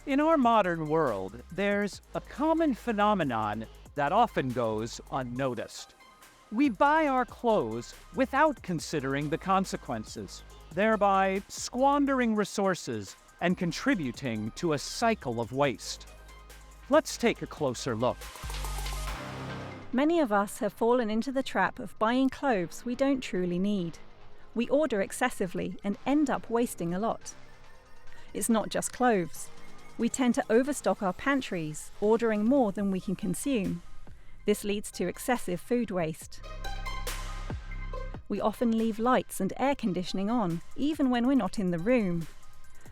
In our modern world, there's a common phenomenon that often goes unnoticed. We buy our clothes without considering the consequences, thereby squandering resources and contributing to a cycle of waste. Let's take a closer look. Many of us have fallen into the trap of buying clothes we don't truly need. We order excessively and end up wasting a lot. It's not just clothes. We tend to overstock our pantries, ordering more than we can consume. This leads to excessive food waste. We often leave lights and air conditioning on, even when we're not in the room.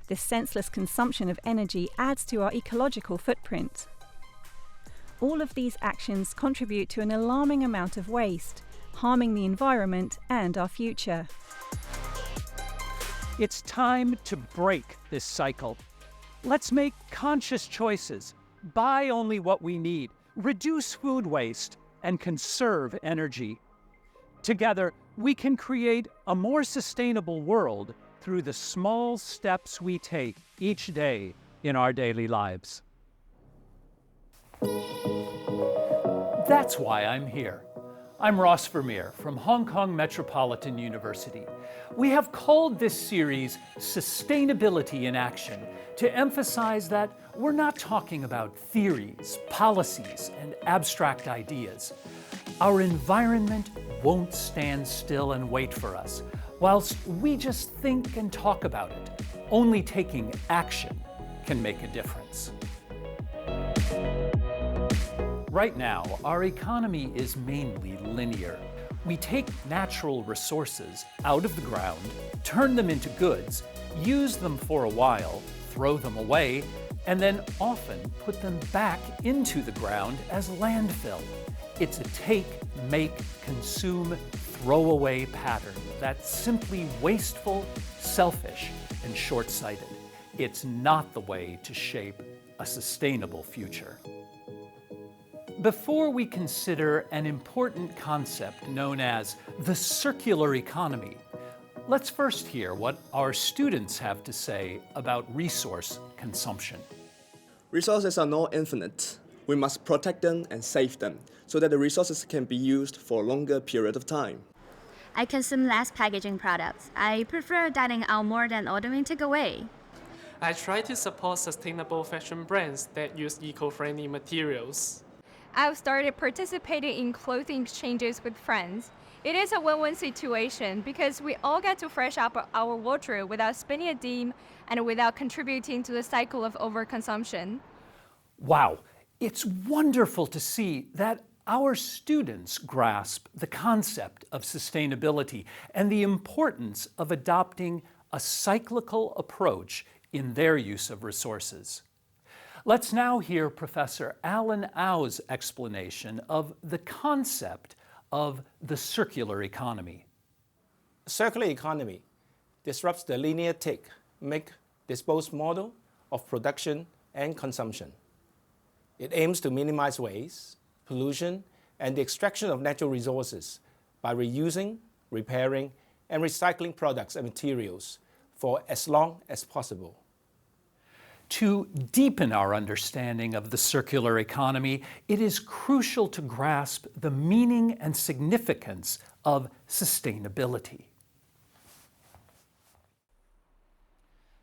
This senseless consumption of energy adds to our ecological footprint. All of these actions contribute to an alarming amount of waste, harming the environment and our future. It's time to break this cycle. Let's make conscious choices, buy only what we need, reduce food waste, and conserve energy. Together, we can create a more sustainable world through the small steps we take each day in our daily lives. That's why I'm here. I'm Ross Vermeer from Hong Kong Metropolitan University. We have called this series Sustainability in Action to emphasize that we're not talking about theories, policies, and abstract ideas. Our environment won't stand still and wait for us, whilst we just think and talk about it. Only taking action can make a difference. Right now, our economy is mainly linear. We take natural resources out of the ground, turn them into goods, use them for a while, throw them away, and then often put them back into the ground as landfill. It's a take, make, consume, throw away pattern that's simply wasteful, selfish, and short-sighted. It's not the way to shape a sustainable future. Before we consider an important concept known as the circular economy, let's first hear what our students have to say about resource consumption. Resources are not infinite. We must protect them and save them so that the resources can be used for a longer period of time. I consume less packaging products. I prefer dining out more than ordering takeaway. I try to support sustainable fashion brands that use eco-friendly materials. I've started participating in clothing exchanges with friends. It is a win-win situation because we all get to fresh up our wardrobe without spending a dime and without contributing to the cycle of overconsumption. Wow, it's wonderful to see that our students grasp the concept of sustainability and the importance of adopting a cyclical approach in their use of resources. Let's now hear Professor Alan Au's explanation of the concept of the circular economy. Circular economy disrupts the linear take, make, dispose model of production and consumption. It aims to minimize waste, pollution, and the extraction of natural resources by reusing, repairing, and recycling products and materials for as long as possible. To deepen our understanding of the circular economy, it is crucial to grasp the meaning and significance of sustainability.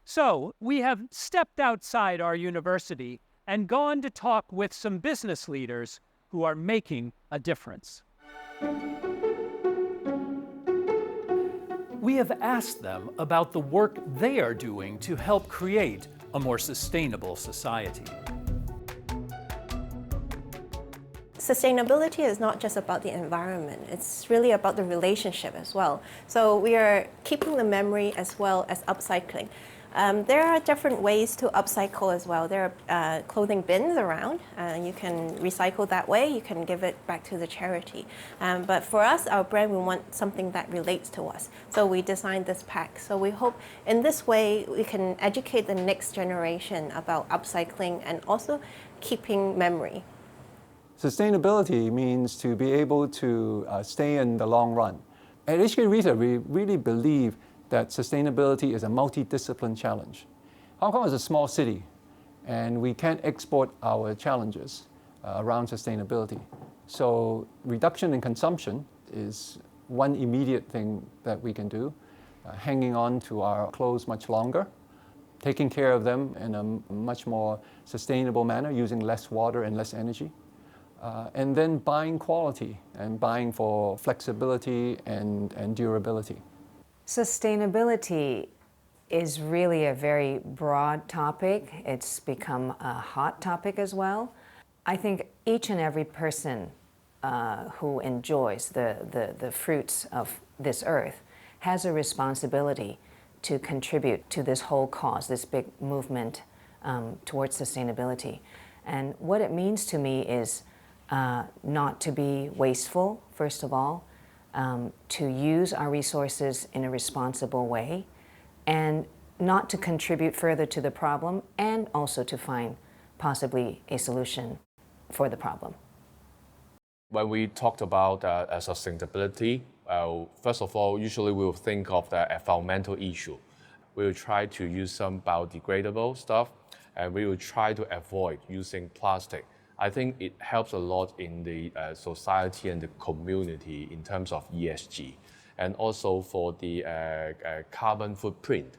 So, we have stepped outside our university and gone to talk with some business leaders who are making a difference. We have asked them about the work they are doing to help create a more sustainable society. Sustainability is not just about the environment, it's really about the relationship as well. So we are keeping the memory as well as upcycling. There are different ways to upcycle as well. There are clothing bins around. You can recycle that way. You can give it back to the charity. But for us, our brand, we want something that relates to us. So we designed this pack. So we hope in this way we can educate the next generation about upcycling and also keeping memory. Sustainability means to be able to stay in the long run. At HK Retail, we really believe that sustainability is a multidiscipline challenge. Hong Kong is a small city, and we can't export our challenges around sustainability. So reduction in consumption is one immediate thing that we can do, hanging on to our clothes much longer, taking care of them in a much more sustainable manner, using less water and less energy, and then buying quality and buying for flexibility and durability. Sustainability is really a very broad topic. It's become a hot topic as well. I think each and every person who enjoys the fruits of this earth has a responsibility to contribute to this whole cause, this big movement towards sustainability. And what it means to me is not to be wasteful, first of all, to use our resources in a responsible way, and not to contribute further to the problem, and also to find possibly a solution for the problem. When we talked about sustainability, first of all, usually we will think of the environmental issue. We will try to use some biodegradable stuff, and we will try to avoid using plastic. I think it helps a lot in the society and the community in terms of ESG, and also for the carbon footprint.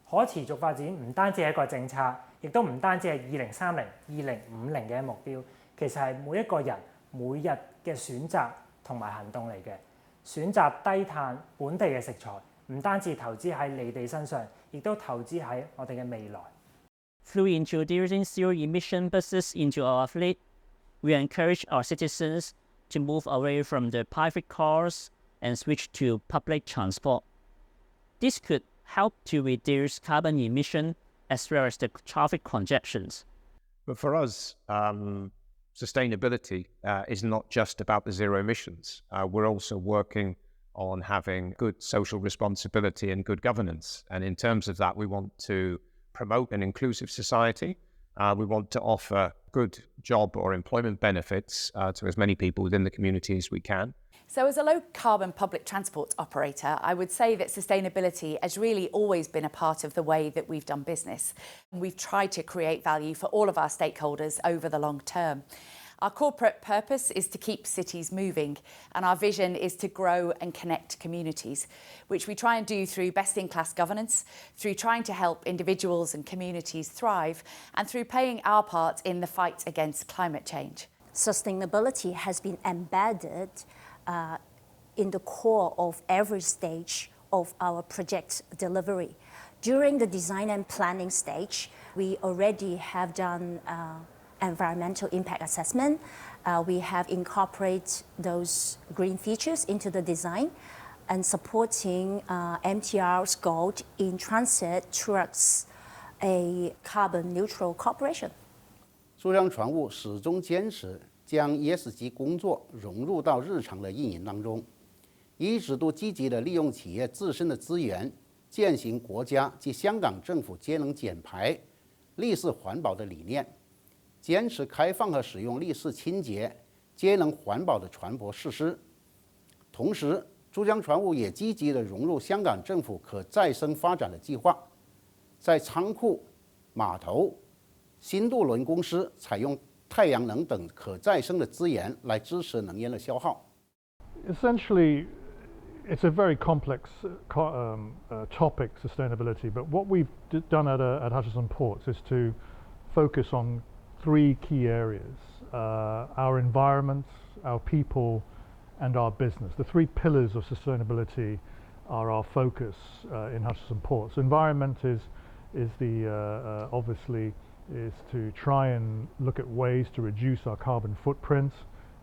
可持續發展唔單止係一個政策，亦都唔單止係2030、2050嘅目標，其實係每一個人每日嘅選擇同埋行動嚟嘅。選擇低碳本地嘅食材，唔單止投資喺離地身上，亦都投資喺我哋嘅未來。Through introducing zero-emission buses into our fleet, we encourage our citizens to move away from the private cars and switch to public transport. This could help to reduce carbon emission as well as the traffic congestions. But for us, sustainability is not just about the zero emissions. We're also working on having good social responsibility and good governance. And in terms of that, we want to promote an inclusive society. We want to offer good job or employment benefits to as many people within the community as we can. So as a low-carbon public transport operator, I would say that sustainability has really always been a part of the way that we've done business. We've tried to create value for all of our stakeholders over the long term. Our corporate purpose is to keep cities moving, and our vision is to grow and connect communities, which we try and do through best-in-class governance, through trying to help individuals and communities thrive, and through playing our part in the fight against climate change. Sustainability has been embedded in the core of every stage of our project delivery. During the design and planning stage, we already have done environmental impact assessment. We have incorporated those green features into the design and supporting MTR's goal in transit towards a carbon neutral corporation. 珠江船务始终坚持将 ESG 工作融入到日常的运营当中，一直都积极地利用企业自身的资源，践行国家及香港政府节能减排、立式环保的理念，坚持开放和使用立式清洁、节能环保的船舶设施。同时，珠江船务也积极地融入香港政府可再生发展的计划，在仓库、码头、新渡轮公司采用太阳能等可再生的资源来支持能源的消耗。Essentially, it's a very complex topic, sustainability. But what we've done at Hutchison Ports is to focus on three key areas: our environment, our people, and our business. The three pillars of sustainability are our focus in Hutchison Ports. Environment is the obviously is to try and look at ways to reduce our carbon footprint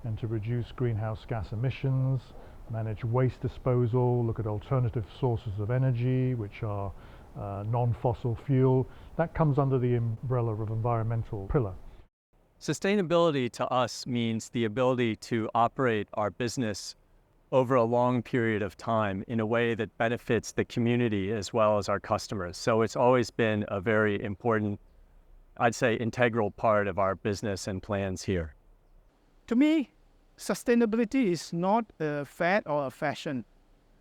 and to reduce greenhouse gas emissions, manage waste disposal, look at alternative sources of energy which are non-fossil fuel. That comes under the umbrella of environmental pillar. Sustainability to us means the ability to operate our business over a long period of time in a way that benefits the community as well as our customers. So it's always been a very important, I'd say, integral part of our business and plans here. To me, sustainability is not a fad or a fashion.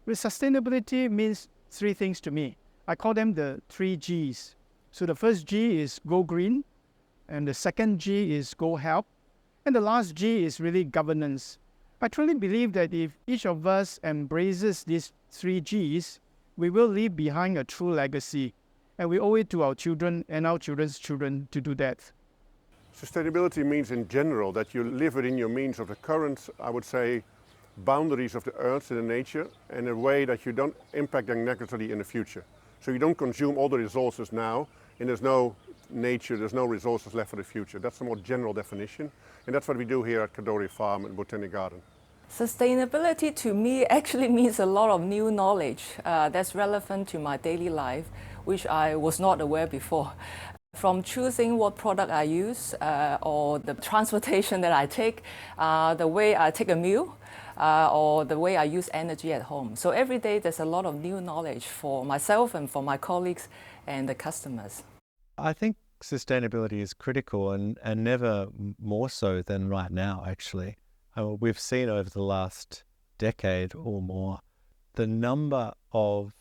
With sustainability means three things to me. I call them the three Gs. So the first G is go green, and the second G is go help, and the last G is really governance. I truly believe that if each of us embraces these three Gs, we will leave behind a true legacy, and we owe it to our children and our children's children to do that. Sustainability means in general that you live within your means of the current, I would say, boundaries of the earth and the nature in a way that you don't impact them negatively in the future. So you don't consume all the resources now and there's no nature, there's no resources left for the future. That's the more general definition, and that's what we do here at Kadori Farm and Botanic Garden. Sustainability to me actually means a lot of new knowledge that's relevant to my daily life, which I was not aware before. From choosing what product I use or the transportation that I take, the way I take a meal, or the way I use energy at home. So every day there's a lot of new knowledge for myself and for my colleagues and the customers. I think sustainability is critical and never more so than right now, actually. We've seen over the last decade or more the number of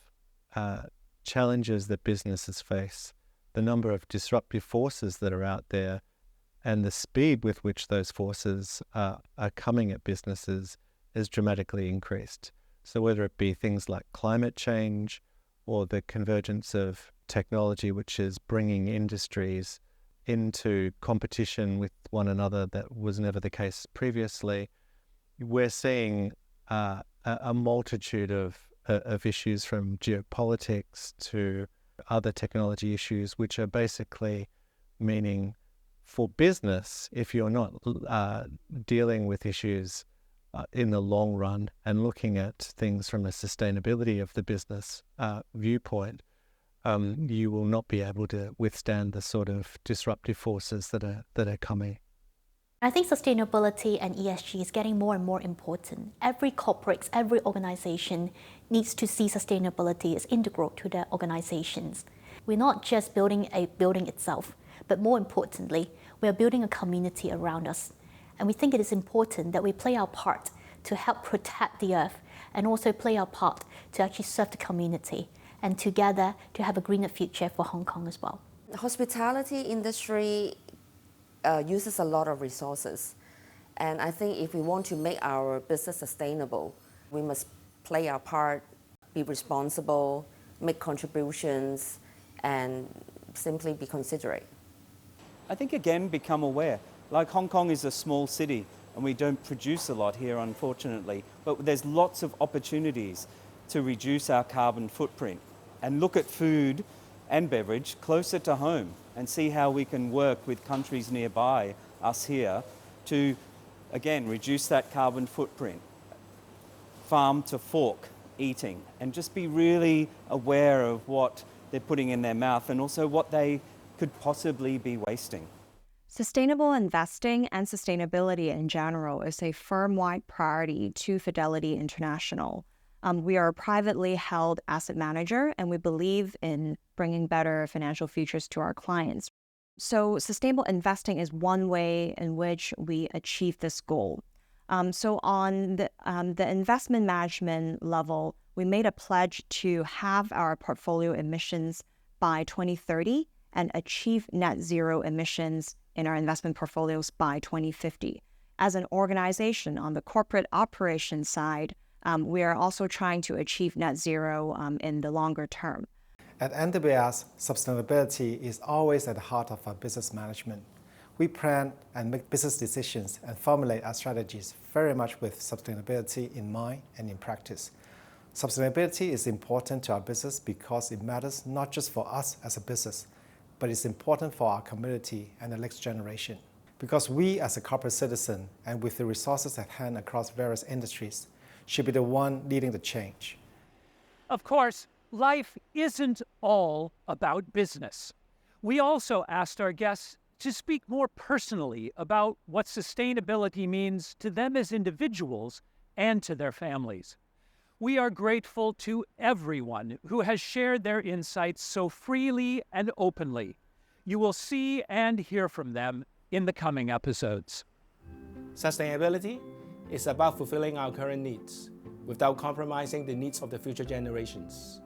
challenges that businesses face, the number of disruptive forces that are out there, and the speed with which those forces are coming at businesses is dramatically increased. So whether it be things like climate change or the convergence of technology, which is bringing industries into competition with one another that was never the case previously, we're seeing a multitude of issues from geopolitics to other technology issues, which are basically meaning for business, if you're not dealing with issues in the long run and looking at things from a sustainability of the business viewpoint, you will not be able to withstand the sort of disruptive forces that are coming. I think sustainability and ESG is getting more and more important. Every corporate, every organization needs to see sustainability as integral to their organizations. We're not just building a building itself, but more importantly, we are building a community around us. And we think it is important that we play our part to help protect the earth and also play our part to actually serve the community and together to have a greener future for Hong Kong as well. The hospitality industry uses a lot of resources. And I think if we want to make our business sustainable, we must play our part, be responsible, make contributions, and simply be considerate. I think again, become aware. Like Hong Kong is a small city and we don't produce a lot here, unfortunately, but there's lots of opportunities to reduce our carbon footprint and look at food and beverage closer to home and see how we can work with countries nearby us here to, again, reduce that carbon footprint. Farm to fork eating, and just be really aware of what they're putting in their mouth and also what they could possibly be wasting. Sustainable investing and sustainability in general is a firm-wide priority to Fidelity International. We are a privately held asset manager, and we believe in bringing better financial futures to our clients. So sustainable investing is one way in which we achieve this goal. So on the investment management level, we made a pledge to have our portfolio emissions by 2030 and achieve net zero emissions in our investment portfolios by 2050. As an organization on the corporate operations side, we are also trying to achieve net zero in the longer term. At NWS, sustainability is always at the heart of our business management. We plan and make business decisions and formulate our strategies very much with sustainability in mind and in practice. Sustainability is important to our business because it matters not just for us as a business, but it's important for our community and the next generation. Because we as a corporate citizen and with the resources at hand across various industries should be the one leading the change. Of course, life isn't all about business. We also asked our guests to speak more personally about what sustainability means to them as individuals and to their families. We are grateful to everyone who has shared their insights so freely and openly. You will see and hear from them in the coming episodes. Sustainability is about fulfilling our current needs without compromising the needs of the future generations,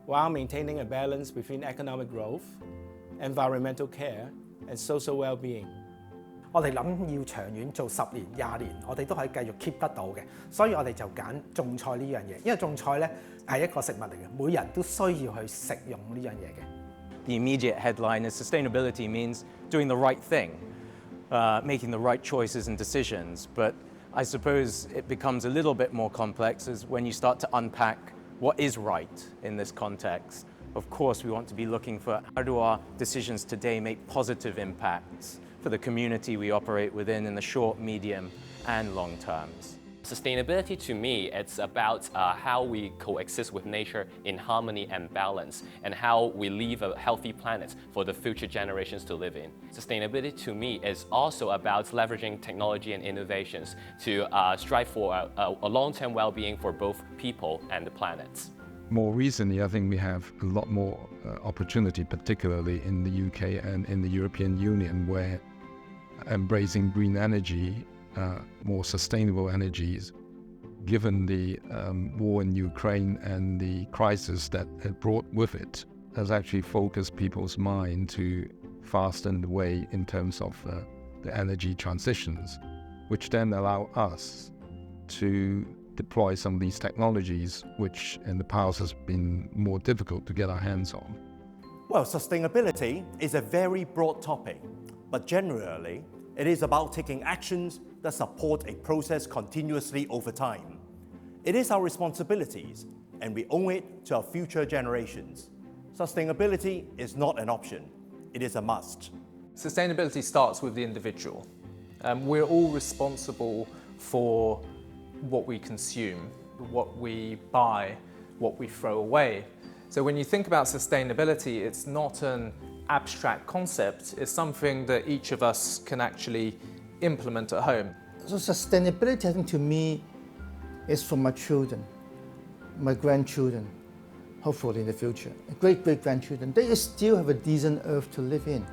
while maintaining a balance between economic growth, environmental care, and social well-being. 我哋諗要長遠做10年、20年，我哋都可以繼續 keep 得到嘅，所以我哋就揀種菜呢樣嘢，因為種菜咧係一個食物嚟嘅，每人都需要去食用呢樣嘢嘅。The immediate headline is sustainability means doing the right thing, making the right choices and decisions. But I suppose it becomes a little bit more complex as when you start to unpack what is right in this context. Of course, we want to be looking for how do our decisions today make positive impacts for the community we operate within in the short, medium, and long terms. Sustainability to me, it's about how we coexist with nature in harmony and balance, and how we leave a healthy planet for the future generations to live in. Sustainability to me is also about leveraging technology and innovations to strive for a long-term well-being for both people and the planet. More recently, I think we have a lot more opportunity, particularly in the UK and in the European Union, where embracing green energy, more sustainable energies, given the war in Ukraine and the crisis that it brought with it, has actually focused people's mind to fasten the way in terms of the energy transitions, which then allow us to deploy some of these technologies, which in the past has been more difficult to get our hands on. Well, sustainability is a very broad topic, but generally, it is about taking actions that support a process continuously over time. It is our responsibilities, and we owe it to our future generations. Sustainability is not an option, it is a must. Sustainability starts with the individual. We're all responsible for what we consume, what we buy, what we throw away. So when you think about sustainability, it's not an abstract concept, it's something that each of us can actually implement at home. So sustainability, I think, to me, is for my children, my grandchildren, hopefully in the future, great-great-grandchildren. They still have a decent earth to live in.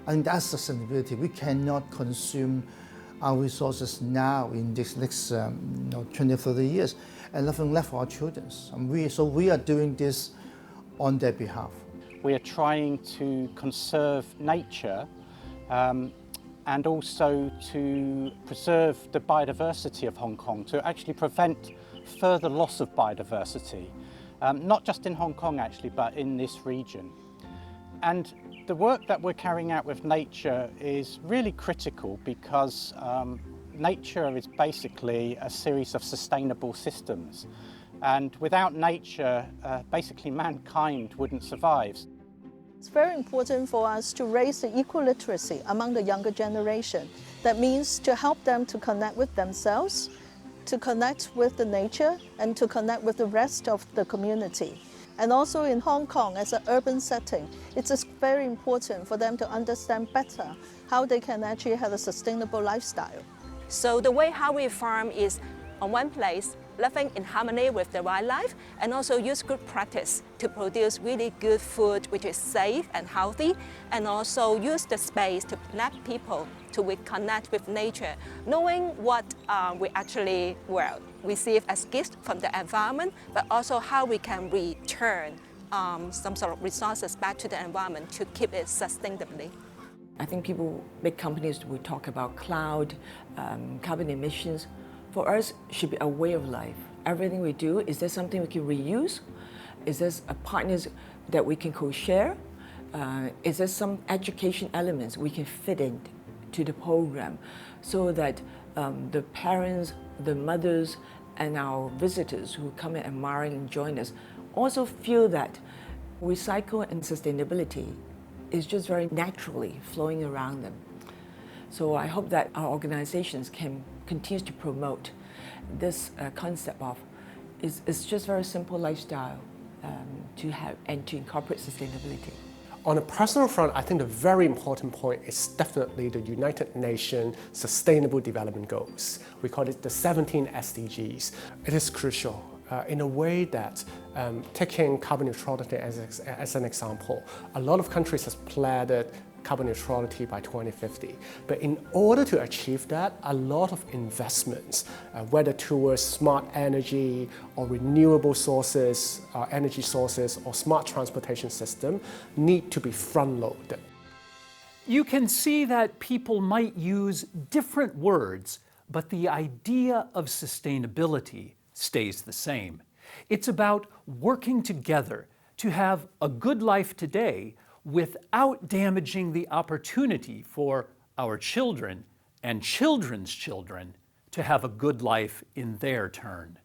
And that's sustainability. We cannot consume our resources now in this next 20, 30 years, and nothing left for our children. So we are doing this on their behalf. We are trying to conserve nature and also to preserve the biodiversity of Hong Kong, to actually prevent further loss of biodiversity, not just in Hong Kong actually, but in this region. And the work that we're carrying out with nature is really critical because nature is basically a series of sustainable systems. And without nature, basically mankind wouldn't survive. It's very important for us to raise the equal literacy among the younger generation. That means to help them to connect with themselves, to connect with the nature, and to connect with the rest of the community. And also in Hong Kong, as an urban setting, it's just very important for them to understand better how they can actually have a sustainable lifestyle. So the way how we farm is on one place, living in harmony with the wildlife, and also use good practice to produce really good food which is safe and healthy, and also use the space to let people to connect with nature, knowing what we actually receive as gifts from the environment, but also how we can return some sort of resources back to the environment to keep it sustainably. I think big companies will talk about cloud, carbon emissions. For us, it should be a way of life. Everything we do, is there something we can reuse? Is there a partners that we can co-share? Is there some education elements we can fit in to the program so that the parents, the mothers, and our visitors who come and admire and join us also feel that recycle and sustainability is just very naturally flowing around them. So I hope that our organizations can continue to promote this concept of it's just very simple lifestyle to have and to incorporate sustainability. On a personal front, I think the very important point is definitely the United Nations Sustainable Development Goals. We call it the 17 SDGs. It is crucial in a way that taking carbon neutrality as an example, a lot of countries have pledged carbon neutrality by 2050. But in order to achieve that, a lot of investments, whether towards smart energy or renewable sources, energy sources, or smart transportation system, need to be front-loaded. You can see that people might use different words, but the idea of sustainability stays the same. It's about working together to have a good life today without damaging the opportunity for our children and children's children to have a good life in their turn.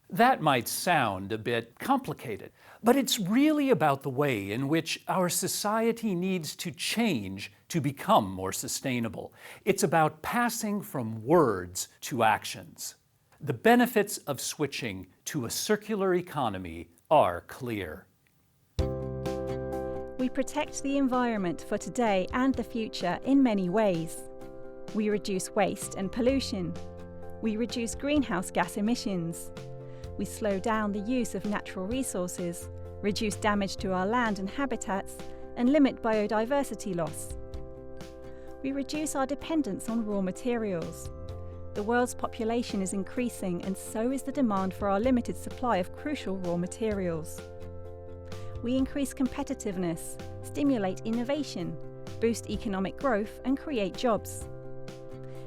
That might sound a bit complicated, but it's really about the way in which our society needs to change to become more sustainable. It's about passing from words to actions. The benefits of switching to a circular economy are clear. We protect the environment for today and the future in many ways. We reduce waste and pollution. We reduce greenhouse gas emissions. We slow down the use of natural resources, reduce damage to our land and habitats, and limit biodiversity loss. We reduce our dependence on raw materials. The world's population is increasing, and so is the demand for our limited supply of crucial raw materials. We increase competitiveness, stimulate innovation, boost economic growth, and create jobs.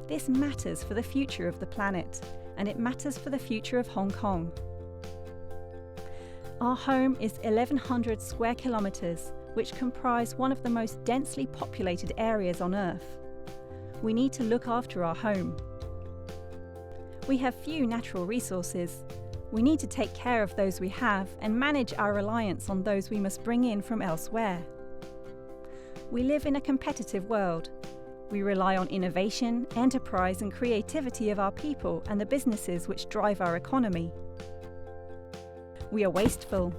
This matters for the future of the planet, and it matters for the future of Hong Kong. Our home is 1,100 square kilometres, which comprise one of the most densely populated areas on Earth. We need to look after our home. We have few natural resources. We need to take care of those we have and manage our reliance on those we must bring in from elsewhere. We live in a competitive world. We rely on innovation, enterprise and creativity of our people and the businesses which drive our economy. We are wasteful.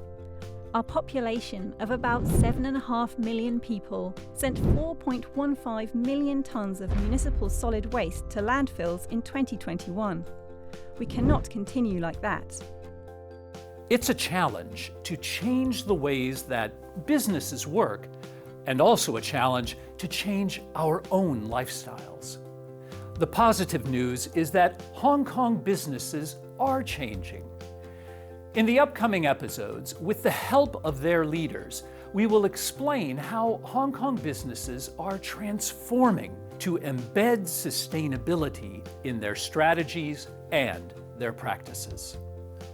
Our population of about 7.5 million people sent 4.15 million tonnes of municipal solid waste to landfills in 2021. We cannot continue like that. It's a challenge to change the ways that businesses work, and also a challenge to change our own lifestyles. The positive news is that Hong Kong businesses are changing. In the upcoming episodes, with the help of their leaders, we will explain how Hong Kong businesses are transforming to embed sustainability in their strategies and their practices.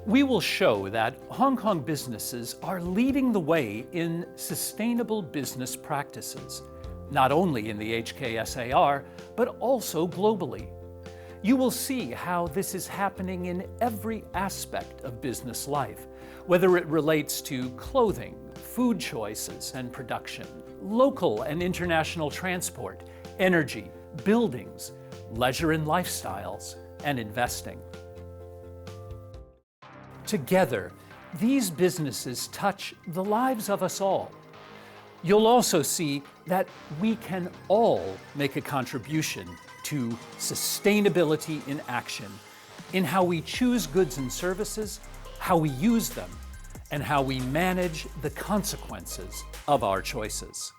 We will show that Hong Kong businesses are leading the way in sustainable business practices, not only in the HKSAR, but also globally. You will see how this is happening in every aspect of business life, whether it relates to clothing, food choices and production, local and international transport, energy, buildings, leisure and lifestyles, and investing. Together, these businesses touch the lives of us all. You'll also see that we can all make a contribution to sustainability in action, in how we choose goods and services, how we use them, and how we manage the consequences of our choices.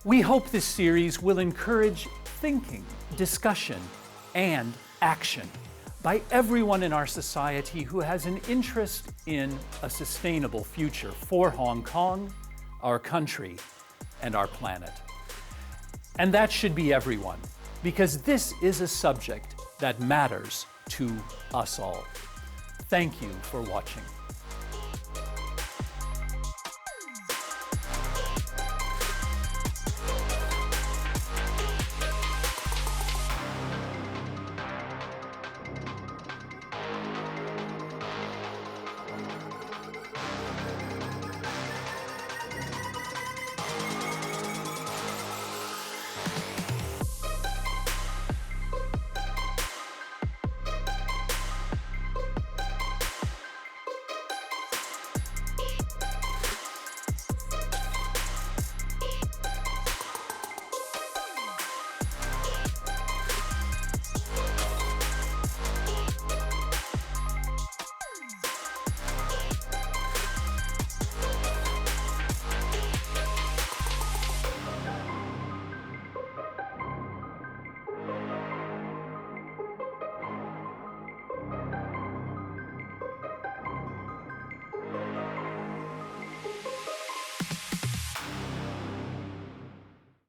We hope this series will encourage thinking, discussion, and action by everyone in our society who has an interest in a sustainable future for Hong Kong, our country, and our planet. And that should be everyone, because this is a subject that matters to us all. Thank you for watching.